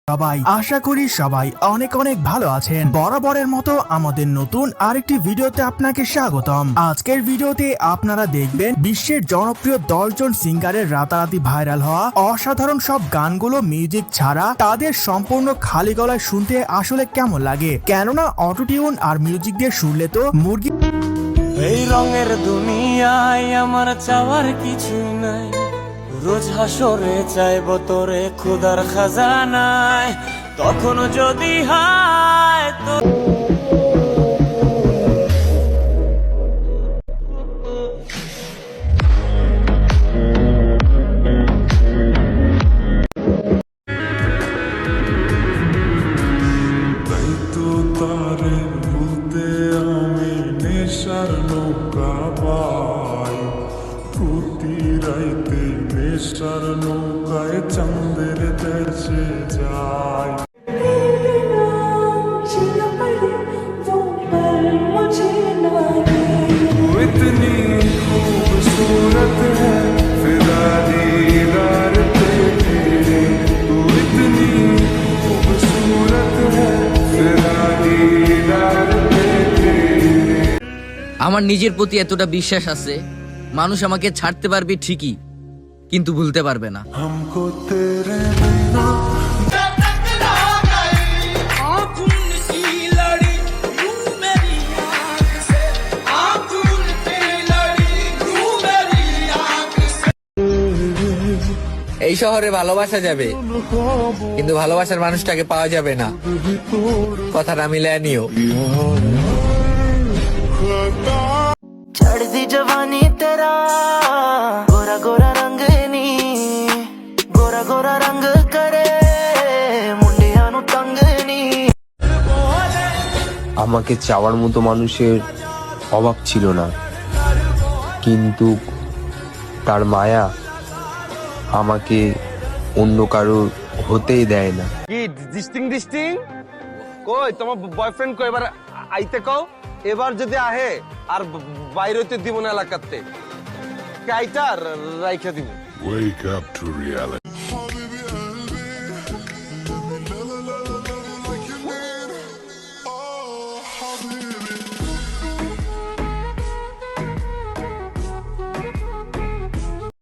সবাই আশা করি সবাই অনেক অনেক ভালো আছেন। বরাবরের মতো আমাদের নতুন আরেকটি ভিডিওতে আপনাকে স্বাগতম। আজকের ভিডিওতে আপনারা দেখবেন বিশ্বের জনপ্রিয় 10 জন সিঙ্গারের রাতারাতি ভাইরাল হওয়া অসাধারণ সব গানগুলো মিউজিক ছাড়া তাদের সম্পূর্ণ খালি গলায় শুনতে আসলে কেমন লাগে, কেননা অটোটিউন আর মিউজিক দিয়ে শুনলে তো মুরগি। এই রঙের দুনিয়ায় আমার চাওয়ার কিছু নাই, রোজ হাসরে চাইব তোরে খুদার খাজানায়, তখন যদি হায় তো তারে ভুলতে আমি নেশার নৌকা পাই, প্রতি রাইতে নেশার নৌকায় চাঁদের দেশে যাই। इतनी खूबसूरत है फिदा दीदार पे तेरे, तू इतनी खूबसूरत है फिदा दीदार पे तेरे। আমার নিজের প্রতি এতটা বিশ্বাস আছে, মানুষ আমাকে ছাড়তে পারবে ঠিকই, কিন্তু ভুলতে পারবে না। हमको तेरे बिना এই শহরে ভালোবাসা যাবে, কিন্তু ভালোবাসার মানুষটাকে পাওয়া যাবে না। কথাটা মিলায় নিও। चढ़ती जवानी तेरा गोरा गोरा रंग नी, गोरा गोरा रंग करे मुंडिया नु तंग नी। আমাকে চাওয়ার মতো মানুষের অভাব ছিল না, কিন্তু তার মায়া আমাকে অন্য কারোর হতেই দেয় না। কি ডিস্টিং কই তোমার বয়ফ্রেন্ড কই এবার আইতে কও, এবার যদি আহে আর বাইরে হইতে দিব না এলাকাতে, আইতা রাইখা দিব। wake up to reality.